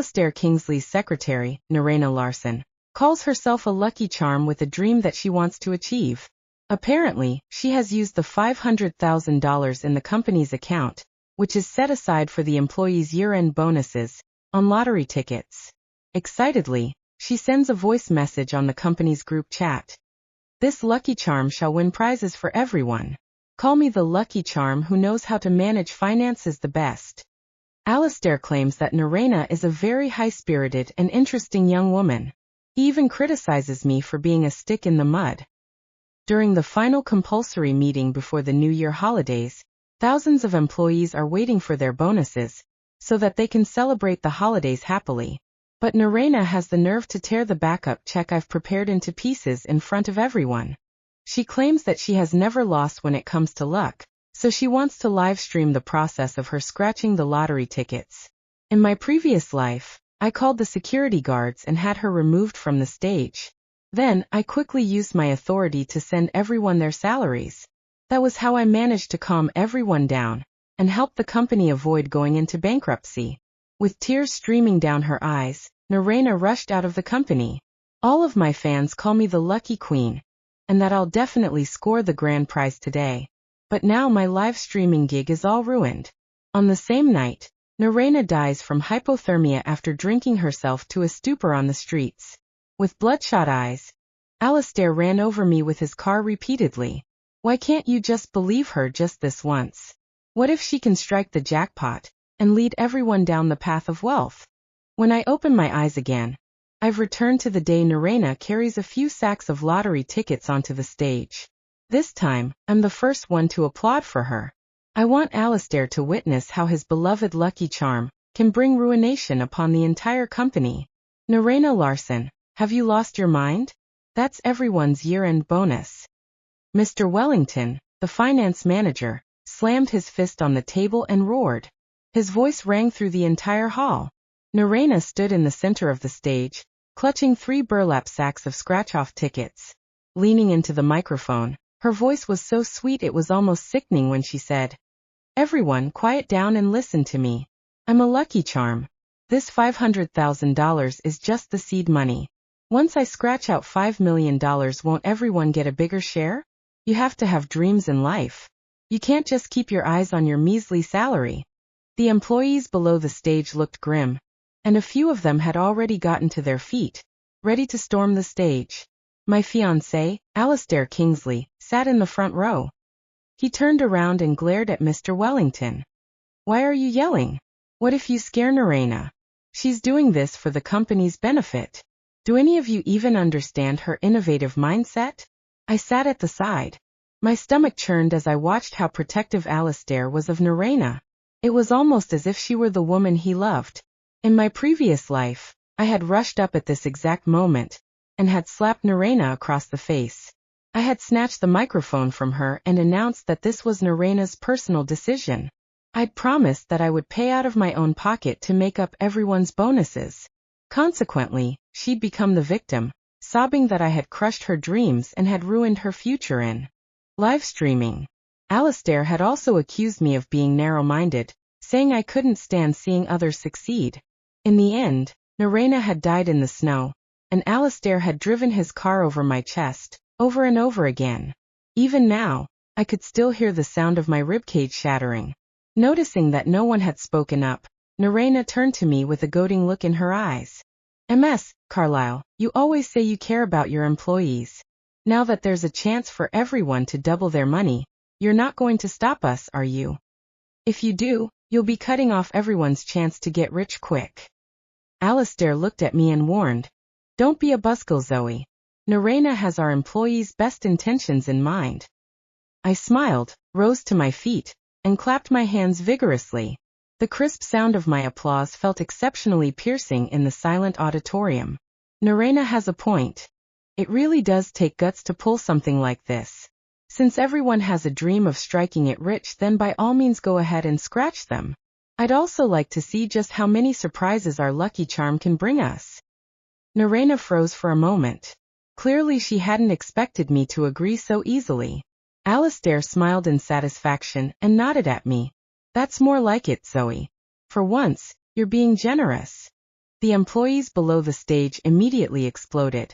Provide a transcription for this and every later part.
Alastair Kingsley's secretary, Norena Larson, calls herself a lucky charm with a dream that she wants to achieve. Apparently, she has used the $500,000 in the company's account, which is set aside for the employees' year-end bonuses, on lottery tickets. Excitedly, she sends a voice message on the company's group chat. This lucky charm shall win prizes for everyone. Call me the lucky charm who knows how to manage finances the best. Alastair claims that Norena is a very high-spirited and interesting young woman. He even criticizes me for being a stick in the mud. During the final compulsory meeting before the New Year holidays, thousands of employees are waiting for their bonuses, so that they can celebrate the holidays happily. But Norena has the nerve to tear the backup check I've prepared into pieces in front of everyone. She claims that she has never lost when it comes to luck, so she wants to live stream the process of her scratching the lottery tickets. In my previous life, I called the security guards and had her removed from the stage. Then, I quickly used my authority to send everyone their salaries. That was how I managed to calm everyone down and help the company avoid going into bankruptcy. With tears streaming down her eyes, Norena rushed out of the company. All of my fans call me the lucky queen, and that I'll definitely score the grand prize today. But now my live streaming gig is all ruined. On the same night, Norena dies from hypothermia after drinking herself to a stupor on the streets. With bloodshot eyes, Alastair ran over me with his car repeatedly. Why can't you just believe her just this once? What if she can strike the jackpot and lead everyone down the path of wealth? When I open my eyes again, I've returned to the day Norena carries a few sacks of lottery tickets onto the stage. This time, I'm the first one to applaud for her. I want Alastair to witness how his beloved lucky charm can bring ruination upon the entire company. Norena Larson, have you lost your mind? That's everyone's year-end bonus. Mr. Wellington, the finance manager, slammed his fist on the table and roared. His voice rang through the entire hall. Norena stood in the center of the stage, clutching 3 burlap sacks of scratch-off tickets. Leaning into the microphone, her voice was so sweet it was almost sickening when she said, "Everyone quiet down and listen to me. I'm a lucky charm. This $500,000 is just the seed money. Once I scratch out $5 million, won't everyone get a bigger share? You have to have dreams in life. You can't just keep your eyes on your measly salary." The employees below the stage looked grim, and a few of them had already gotten to their feet, ready to storm the stage. My fiancé, Alastair Kingsley, sat in the front row. He turned around and glared at Mr. Wellington. "Why are you yelling? What if you scare Norena? She's doing this for the company's benefit. Do any of you even understand her innovative mindset?" I sat at the side. My stomach churned as I watched how protective Alastair was of Norena. It was almost as if she were the woman he loved. In my previous life, I had rushed up at this exact moment and had slapped Norena across the face. I had snatched the microphone from her and announced that this was Norena's personal decision. I'd promised that I would pay out of my own pocket to make up everyone's bonuses. Consequently, she'd become the victim, sobbing that I had crushed her dreams and had ruined her future in live streaming. Alastair had also accused me of being narrow-minded, saying I couldn't stand seeing others succeed. In the end, Norena had died in the snow, and Alastair had driven his car over my chest, over and over again. Even now, I could still hear the sound of my ribcage shattering. Noticing that no one had spoken up, Norena turned to me with a goading look in her eyes. "Ms. Carlyle, you always say you care about your employees. Now that there's a chance for everyone to double their money, you're not going to stop us, are you? If you do, you'll be cutting off everyone's chance to get rich quick." Alastair looked at me and warned, "Don't be a buzzkill, Zoe. Norena has our employees' best intentions in mind." I smiled, rose to my feet, and clapped my hands vigorously. The crisp sound of my applause felt exceptionally piercing in the silent auditorium. Norena has a point. It really does take guts to pull something like this. Since everyone has a dream of striking it rich, then by all means go ahead and scratch them. I'd also like to see just how many surprises our lucky charm can bring us. Norena froze for a moment. Clearly she hadn't expected me to agree so easily. Alastair smiled in satisfaction and nodded at me. "That's more like it, Zoe. For once, you're being generous." The employees below the stage immediately exploded.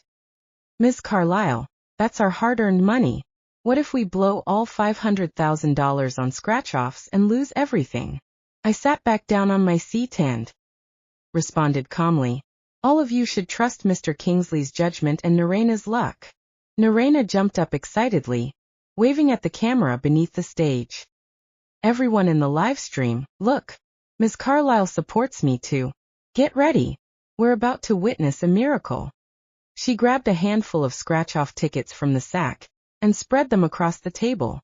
Ms. Carlyle, that's our hard-earned money. What if we blow all $500,000 on scratch-offs and lose everything? I sat back down on my seat and responded calmly. All of you should trust Mr. Kingsley's judgment and Norena's luck. Norena jumped up excitedly, waving at the camera beneath the stage. Everyone in the live stream, look. Ms. Carlyle supports me too. Get ready. We're about to witness a miracle. She grabbed a handful of scratch-off tickets from the sack and spread them across the table.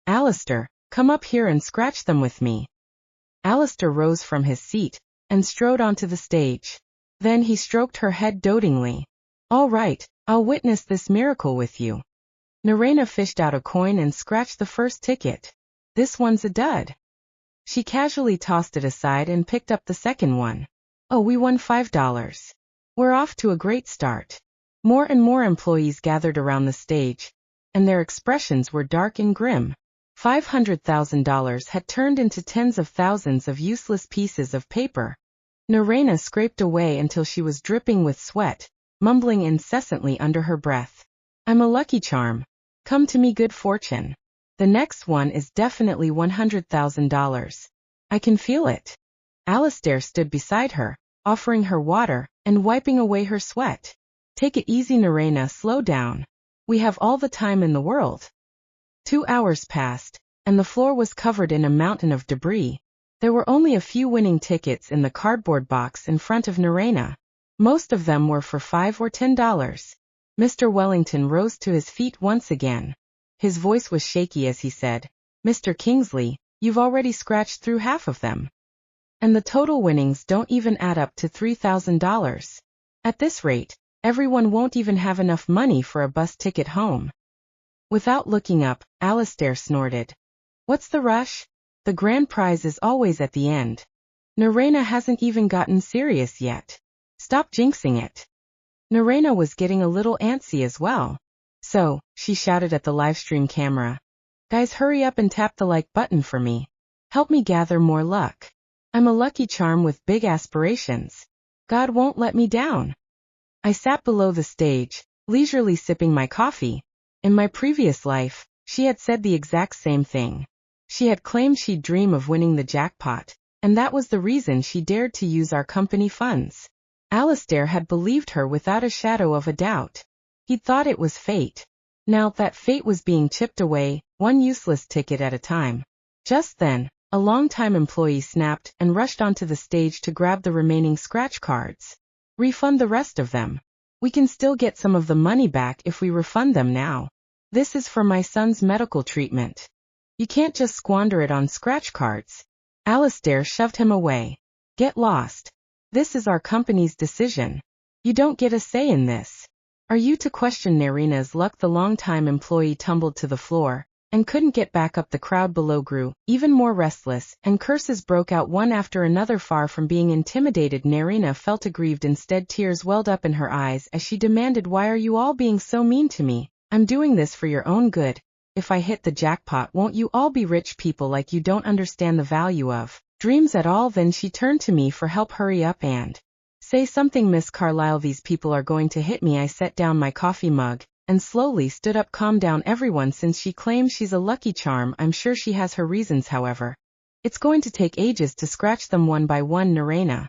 Alastair, come up here and scratch them with me. Alastair rose from his seat and strode onto the stage. Then he stroked her head dotingly. All right, I'll witness this miracle with you. Norena fished out a coin and scratched the first ticket. This one's a dud. She casually tossed it aside and picked up the second one. Oh, we won $5. We're off to a great start. More and more employees gathered around the stage, and their expressions were dark and grim. $500,000 had turned into tens of thousands of useless pieces of paper. Norena scraped away until she was dripping with sweat, mumbling incessantly under her breath. I'm a lucky charm. Come to me, good fortune. The next one is definitely $100,000. I can feel it. Alastair stood beside her, offering her water and wiping away her sweat. Take it easy, Norena, slow down. We have all the time in the world. 2 hours passed, and the floor was covered in a mountain of debris. There were only a few winning tickets in the cardboard box in front of Norena. Most of them were for $5 or $10. Mr. Wellington rose to his feet once again. His voice was shaky as he said, Mr. Kingsley, you've already scratched through half of them. And the total winnings don't even add up to $3,000. At this rate, everyone won't even have enough money for a bus ticket home. Without looking up, Alastair snorted. What's the rush? The grand prize is always at the end. Norena hasn't even gotten serious yet. Stop jinxing it. Norena was getting a little antsy as well. So, she shouted at the livestream camera. Guys, hurry up and tap the like button for me. Help me gather more luck. I'm a lucky charm with big aspirations. God won't let me down. I sat below the stage, leisurely sipping my coffee. In my previous life, she had said the exact same thing. She had claimed she'd dream of winning the jackpot, and that was the reason she dared to use our company funds. Alastair had believed her without a shadow of a doubt. He'd thought it was fate. Now that fate was being chipped away, one useless ticket at a time. Just then, a longtime employee snapped and rushed onto the stage to grab the remaining scratch cards. Refund the rest of them. We can still get some of the money back if we refund them now. This is for my son's medical treatment. You can't just squander it on scratch cards. Alastair shoved him away. Get lost. This is our company's decision. You don't get a say in this. Are you to question Norena's luck? The longtime employee tumbled to the floor and couldn't get back up. The crowd below grew even more restless, and curses broke out one after another. Far from being intimidated, Norena felt aggrieved. Instead, tears welled up in her eyes as she demanded, why are you all being so mean to me? I'm doing this for your own good. If I hit the jackpot, won't you all be rich people like you? Don't understand the value of dreams at all? Then she turned to me for help. Hurry up and say something, Miss Carlyle. These people are going to hit me. I set down my coffee mug and slowly stood up. Calm down, everyone. Since she claims she's a lucky charm, I'm sure she has her reasons. However, it's going to take ages to scratch them one by one. Norena,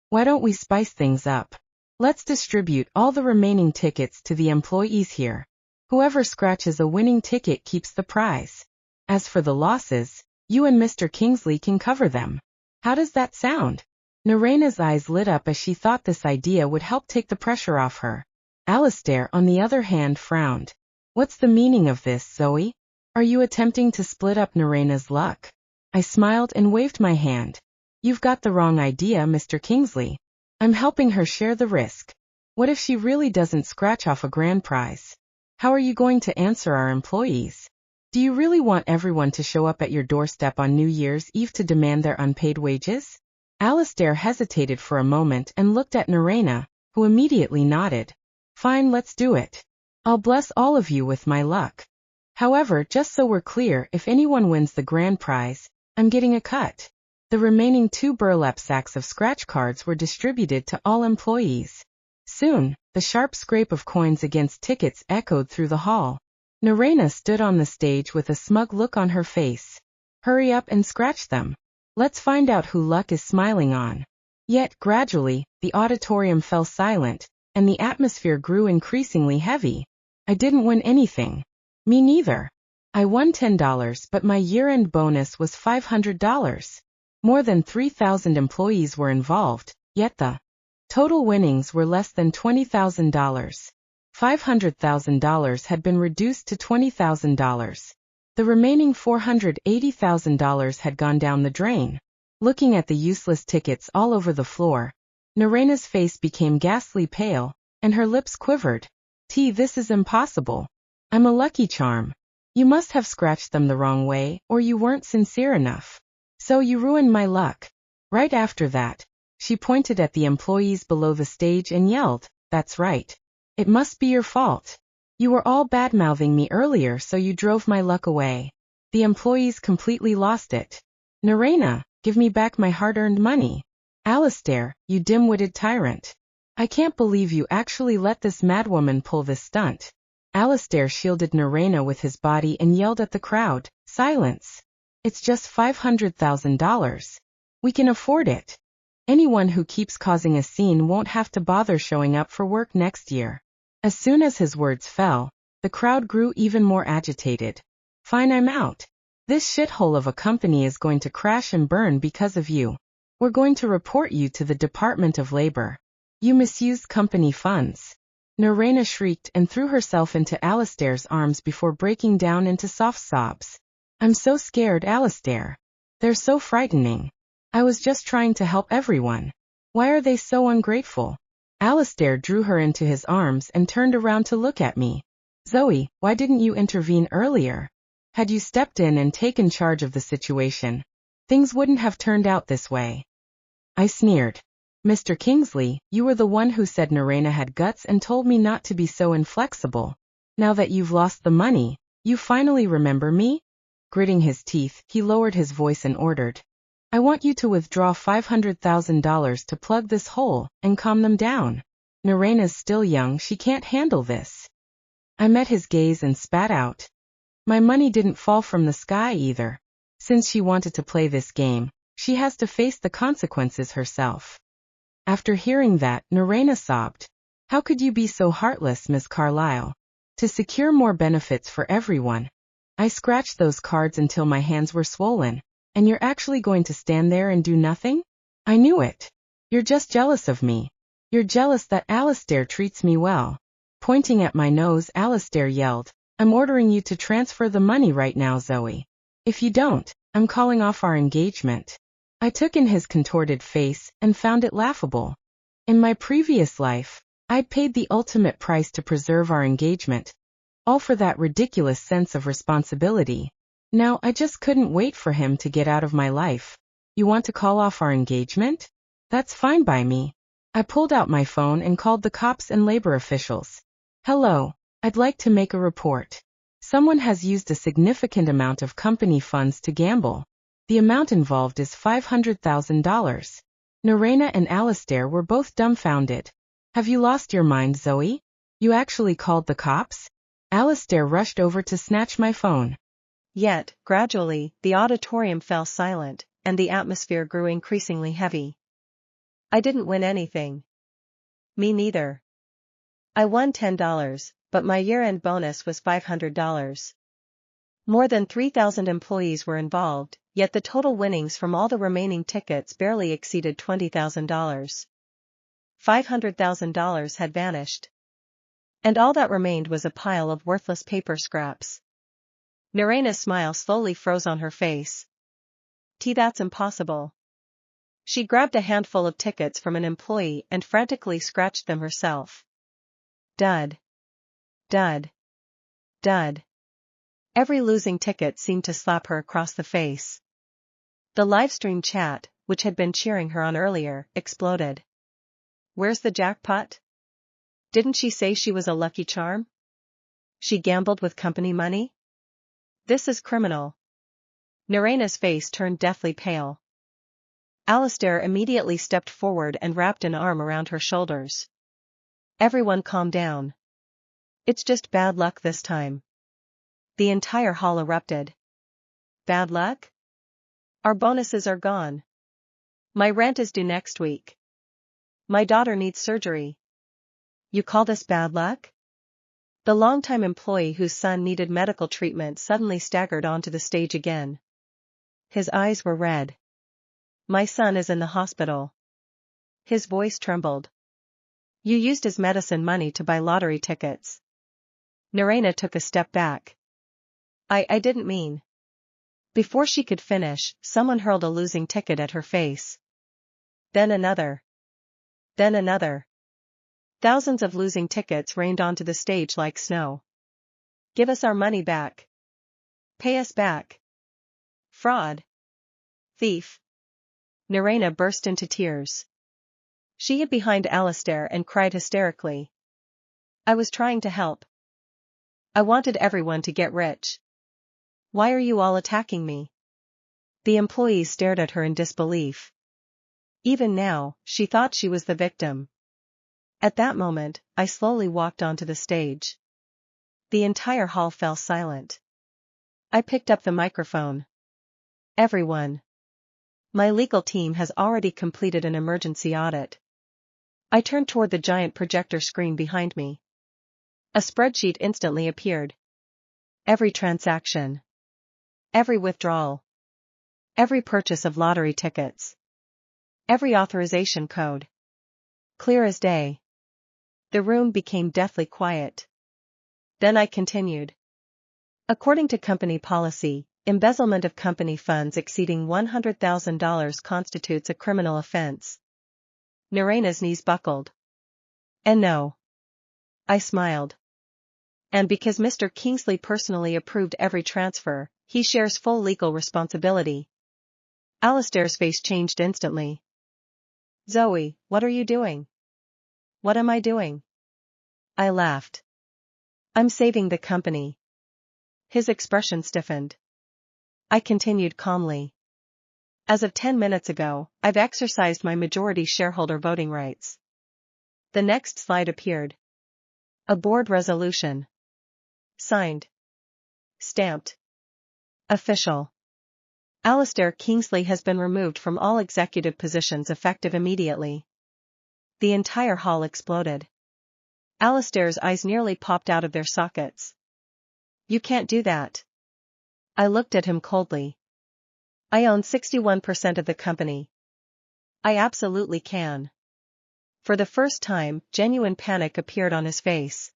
why don't we spice things up? Let's distribute all the remaining tickets to the employees here. Whoever scratches a winning ticket keeps the prize. As for the losses, you and Mr. Kingsley can cover them. How does that sound? Norena's eyes lit up as she thought this idea would help take the pressure off her. Alastair, on the other hand, frowned. What's the meaning of this, Zoe? Are you attempting to split up Norena's luck? I smiled and waved my hand. You've got the wrong idea, Mr. Kingsley. I'm helping her share the risk. What if she really doesn't scratch off a grand prize? How are you going to answer our employees? Do you really want everyone to show up at your doorstep on New Year's Eve to demand their unpaid wages? Alastair hesitated for a moment and looked at Norena, who immediately nodded. Fine, let's do it. I'll bless all of you with my luck. However, just so we're clear, if anyone wins the grand prize, I'm getting a cut. The remaining 2 burlap sacks of scratch cards were distributed to all employees. Soon, the sharp scrape of coins against tickets echoed through the hall. Norena stood on the stage with a smug look on her face. Hurry up and scratch them. Let's find out who luck is smiling on. Yet, gradually, the auditorium fell silent, and the atmosphere grew increasingly heavy. I didn't win anything. Me neither. I won $10, but my year-end bonus was $500. More than 3,000 employees were involved, yet the total winnings were less than $20,000. $500,000 had been reduced to $20,000. The remaining $480,000 had gone down the drain. Looking at the useless tickets all over the floor, Norena's face became ghastly pale, and her lips quivered. This is impossible. I'm a lucky charm. You must have scratched them the wrong way, or you weren't sincere enough. So you ruined my luck. Right after that, she pointed at the employees below the stage and yelled, "That's right. It must be your fault. You were all bad-mouthing me earlier, so you drove my luck away." The employees completely lost it. "Norena, give me back my hard-earned money." "Alastair, you dim-witted tyrant. I can't believe you actually let this madwoman pull this stunt." Alastair shielded Norena with his body and yelled at the crowd, "Silence. It's just $500,000. We can afford it. Anyone who keeps causing a scene won't have to bother showing up for work next year." As soon as his words fell, the crowd grew even more agitated. "Fine, I'm out. This shithole of a company is going to crash and burn because of you. We're going to report you to the Department of Labor. You misused company funds." Norena shrieked and threw herself into Alastair's arms before breaking down into soft sobs. "I'm so scared, Alastair. They're so frightening. I was just trying to help everyone. Why are they so ungrateful?" Alastair drew her into his arms and turned around to look at me. "Zoe, why didn't you intervene earlier? Had you stepped in and taken charge of the situation, things wouldn't have turned out this way." I sneered. "Mr. Kingsley, you were the one who said Norena had guts and told me not to be so inflexible. Now that you've lost the money, you finally remember me?" Gritting his teeth, he lowered his voice and ordered, "I want you to withdraw $500,000 to plug this hole and calm them down. Norena's still young, she can't handle this." I met his gaze and spat out. "My money didn't fall from the sky either. Since she wanted to play this game, she has to face the consequences herself." After hearing that, Norena sobbed. "How could you be so heartless, Miss Carlyle? To secure more benefits for everyone. I scratched those cards until my hands were swollen, and you're actually going to stand there and do nothing? I knew it. You're just jealous of me. You're jealous that Alastair treats me well." Pointing at my nose, Alastair yelled, "I'm ordering you to transfer the money right now, Zoe. If you don't, I'm calling off our engagement." I took in his contorted face and found it laughable. In my previous life, I'd paid the ultimate price to preserve our engagement, all for that ridiculous sense of responsibility. Now I just couldn't wait for him to get out of my life. "You want to call off our engagement? That's fine by me." I pulled out my phone and called the cops and labor officials. "Hello, I'd like to make a report. Someone has used a significant amount of company funds to gamble. The amount involved is $500,000. Norena and Alastair were both dumbfounded. "Have you lost your mind, Zoe? You actually called the cops?" Alastair rushed over to snatch my phone. Yet, gradually, the auditorium fell silent, and the atmosphere grew increasingly heavy. "I didn't win anything." "Me neither. I won $10, but my year-end bonus was $500. More than 3,000 employees were involved, yet the total winnings from all the remaining tickets barely exceeded $20,000. $500,000 had vanished. And all that remained was a pile of worthless paper scraps." Norena's smile slowly froze on her face. That's impossible." She grabbed a handful of tickets from an employee and frantically scratched them herself. Dud. Dud. Dud. Every losing ticket seemed to slap her across the face. The livestream chat, which had been cheering her on earlier, exploded. "Where's the jackpot? Didn't she say she was a lucky charm? She gambled with company money? This is criminal." Norena's face turned deathly pale. Alastair immediately stepped forward and wrapped an arm around her shoulders. Everyone calm down. It's just bad luck this time. The entire hall erupted. Bad luck? Our bonuses are gone. My rent is due next week. My daughter needs surgery. You call this bad luck? The longtime employee whose son needed medical treatment suddenly staggered onto the stage again. His eyes were red. My son is in the hospital. His voice trembled. You used his medicine money to buy lottery tickets. Norena took a step back. I didn't mean. Before she could finish, someone hurled a losing ticket at her face. Then another. Then another. Thousands of losing tickets rained onto the stage like snow. Give us our money back. Pay us back. Fraud. Thief. Norena burst into tears. She hid behind Alastair and cried hysterically. I was trying to help. I wanted everyone to get rich. Why are you all attacking me? The employees stared at her in disbelief. Even now, she thought she was the victim. At that moment, I slowly walked onto the stage. The entire hall fell silent. I picked up the microphone. Everyone. My legal team has already completed an emergency audit. I turned toward the giant projector screen behind me. A spreadsheet instantly appeared. Every transaction. Every withdrawal. Every purchase of lottery tickets. Every authorization code. Clear as day. The room became deathly quiet. Then I continued. According to company policy, embezzlement of company funds exceeding $100,000 constitutes a criminal offense. Norena's knees buckled. And no. I smiled. And because Mr. Kingsley personally approved every transfer, he shares full legal responsibility. Alastair's face changed instantly. Zoe, what are you doing? What am I doing? I laughed. I'm saving the company. His expression stiffened. I continued calmly. As of 10 minutes ago, I've exercised my majority shareholder voting rights. The next slide appeared. A board resolution. Signed. Stamped. Official. Alastair Kingsley has been removed from all executive positions effective immediately. The entire hall exploded. Alastair's eyes nearly popped out of their sockets. You can't do that. I looked at him coldly. I own 61% of the company. I absolutely can. For the first time, genuine panic appeared on his face.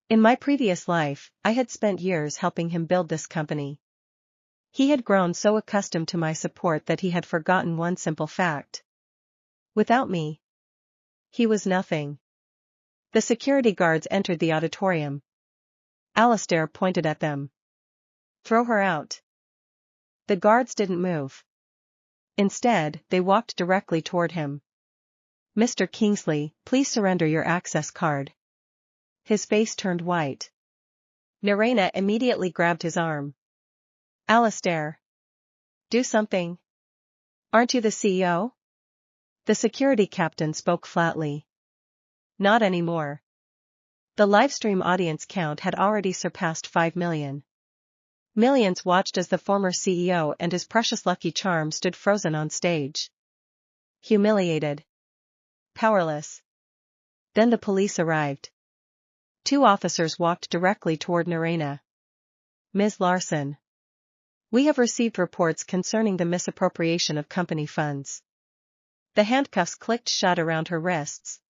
In my previous life, I had spent years helping him build this company. He had grown so accustomed to my support that he had forgotten one simple fact. Without me, he was nothing. The security guards entered the auditorium. Alastair pointed at them. Throw her out. The guards didn't move. Instead, they walked directly toward him. Mr. Kingsley, please surrender your access card. His face turned white. Norena immediately grabbed his arm. Alastair. Do something. Aren't you the CEO? The security captain spoke flatly. Not anymore. The livestream audience count had already surpassed 5 million. Millions watched as the former CEO and his precious Lucky Charm stood frozen on stage. Humiliated. Powerless. Then the police arrived. 2 officers walked directly toward Norena. Ms. Larson. We have received reports concerning the misappropriation of company funds. The handcuffs clicked shut around her wrists.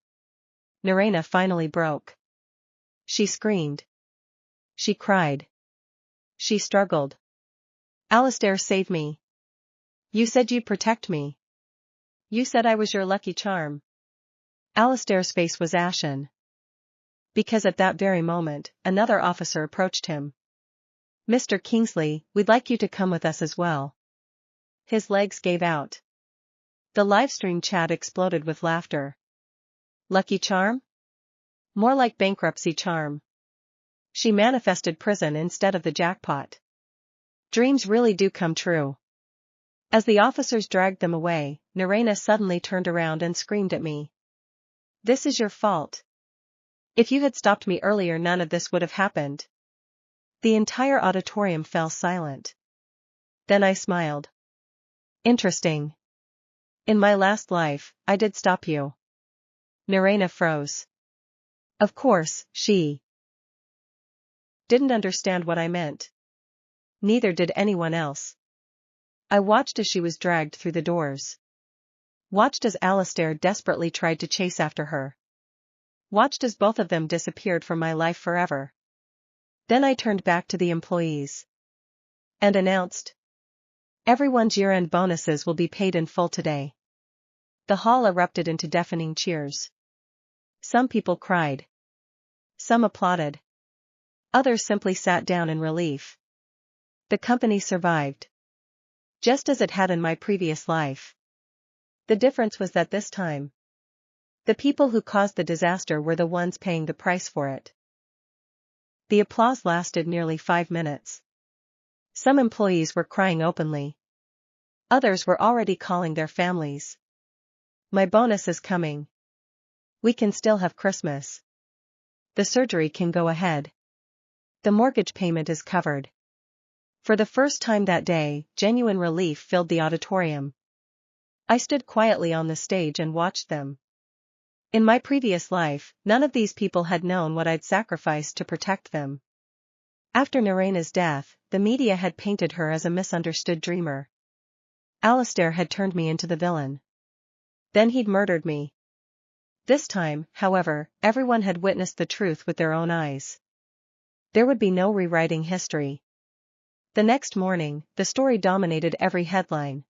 Norena finally broke. She screamed. She cried. She struggled. Alastair, save me. You said you'd protect me. You said I was your lucky charm. Alastair's face was ashen. Because at that very moment, another officer approached him. Mr. Kingsley, we'd like you to come with us as well. His legs gave out. The livestream chat exploded with laughter. Lucky charm? More like bankruptcy charm. She manifested prison instead of the jackpot. Dreams really do come true. As the officers dragged them away, Norena suddenly turned around and screamed at me. "This is your fault. If you had stopped me earlier, none of this would have happened." The entire auditorium fell silent. Then I smiled. "Interesting. In my last life, I did stop you." Norena froze. Of course, she didn't understand what I meant. Neither did anyone else. I watched as she was dragged through the doors. Watched as Alastair desperately tried to chase after her. Watched as both of them disappeared from my life forever. Then I turned back to the employees. And announced, "Everyone's year-end bonuses will be paid in full today." The hall erupted into deafening cheers. Some people cried. Some applauded. Others simply sat down in relief. The company survived. Just as it had in my previous life. The difference was that this time, the people who caused the disaster were the ones paying the price for it. The applause lasted nearly 5 minutes. Some employees were crying openly. Others were already calling their families. "My bonus is coming. We can still have Christmas. The surgery can go ahead. The mortgage payment is covered." For the first time that day, genuine relief filled the auditorium. I stood quietly on the stage and watched them. In my previous life, none of these people had known what I'd sacrificed to protect them. After Norena's death, the media had painted her as a misunderstood dreamer. Alastair had turned me into the villain. Then he'd murdered me. This time, however, everyone had witnessed the truth with their own eyes. There would be no rewriting history. The next morning, the story dominated every headline.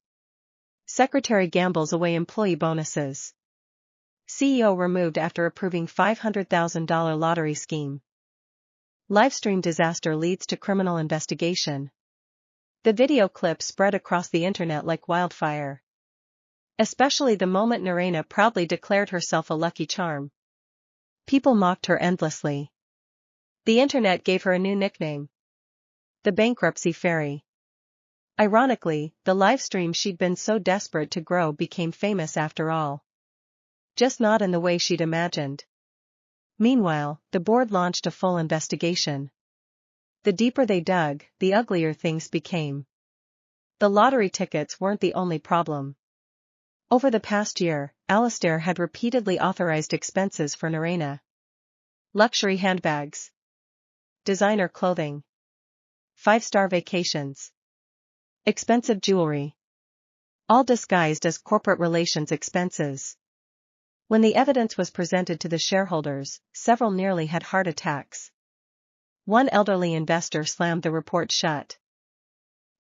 Secretary gambles away employee bonuses. CEO removed after approving $500,000 lottery scheme. Livestream disaster leads to criminal investigation. The video clip spread across the internet like wildfire. Especially the moment Norena proudly declared herself a lucky charm. People mocked her endlessly. The internet gave her a new nickname: the Bankruptcy Fairy. Ironically, the live stream she'd been so desperate to grow became famous after all. Just not in the way she'd imagined. Meanwhile, the board launched a full investigation. The deeper they dug, the uglier things became. The lottery tickets weren't the only problem. Over the past year, Alastair had repeatedly authorized expenses for Norena. Luxury handbags. Designer clothing. 5-star vacations. Expensive jewelry. All disguised as corporate relations expenses. When the evidence was presented to the shareholders, several nearly had heart attacks. One elderly investor slammed the report shut.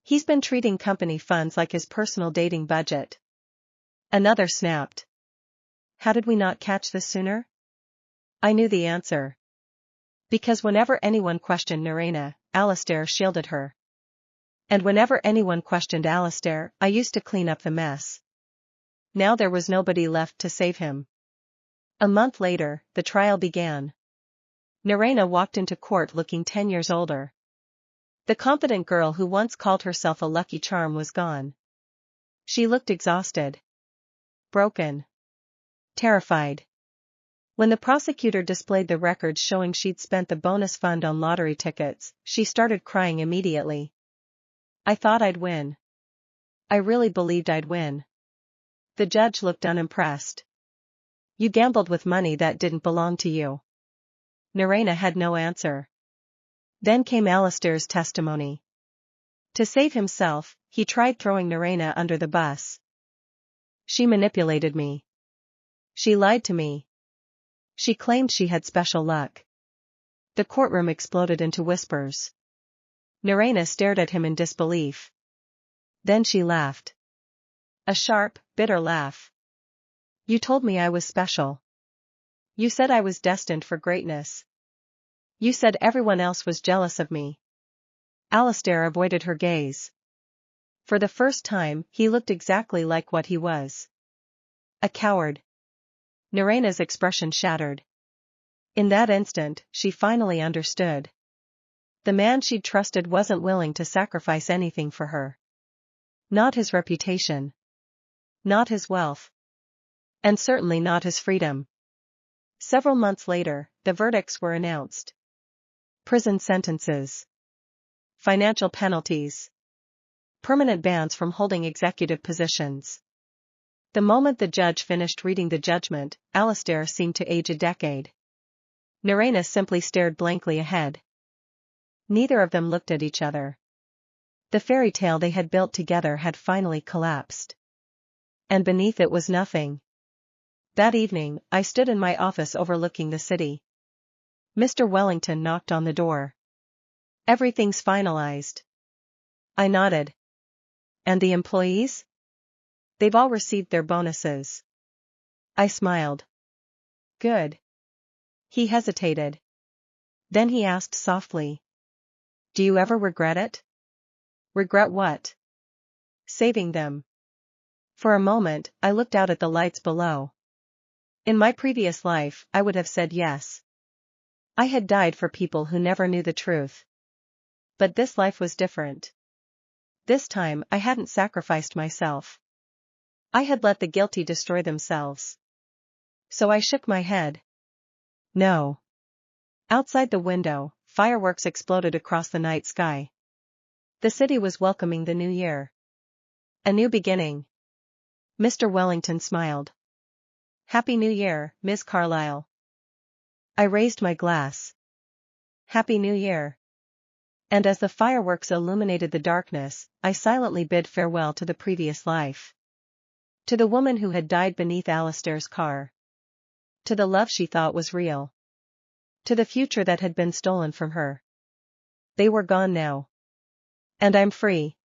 "He's been treating company funds like his personal dating budget." Another snapped. "How did we not catch this sooner?" I knew the answer. Because whenever anyone questioned Norena, Alastair shielded her. And whenever anyone questioned Alastair, I used to clean up the mess. Now there was nobody left to save him. A month later, the trial began. Norena walked into court looking 10 years older. The confident girl who once called herself a lucky charm was gone. She looked exhausted. Broken. Terrified. When the prosecutor displayed the records showing she'd spent the bonus fund on lottery tickets, she started crying immediately. I thought I'd win. I really believed I'd win. The judge looked unimpressed. "You gambled with money that didn't belong to you." Norena had no answer. Then came Alastair's testimony. To save himself, he tried throwing Norena under the bus. "She manipulated me. She lied to me. She claimed she had special luck." The courtroom exploded into whispers. Norena stared at him in disbelief. Then she laughed. A sharp, bitter laugh. "You told me I was special. You said I was destined for greatness. You said everyone else was jealous of me." Alastair avoided her gaze. For the first time, he looked exactly like what he was. A coward. Norena's expression shattered. In that instant, she finally understood. The man she'd trusted wasn't willing to sacrifice anything for her. Not his reputation. Not his wealth. And certainly not his freedom. Several months later, the verdicts were announced. Prison sentences. Financial penalties. Permanent bans from holding executive positions. The moment the judge finished reading the judgment, Alastair seemed to age a decade. Norena simply stared blankly ahead. Neither of them looked at each other. The fairy tale they had built together had finally collapsed. And beneath it was nothing. That evening, I stood in my office overlooking the city. Mr. Wellington knocked on the door. Everything's finalized. I nodded. And the employees? They've all received their bonuses. I smiled. Good. He hesitated. Then he asked softly. Do you ever regret it? Regret what? Saving them. For a moment, I looked out at the lights below. In my previous life, I would have said yes. I had died for people who never knew the truth. But this life was different. This time, I hadn't sacrificed myself. I had let the guilty destroy themselves. So I shook my head. No. Outside the window, fireworks exploded across the night sky. The city was welcoming the new year. A new beginning. Mr. Wellington smiled. Happy New Year, Miss Carlyle. I raised my glass. Happy New Year. And as the fireworks illuminated the darkness, I silently bid farewell to the previous life. To the woman who had died beneath Alastair's car. To the love she thought was real. To the future that had been stolen from her. They were gone now. And I'm free.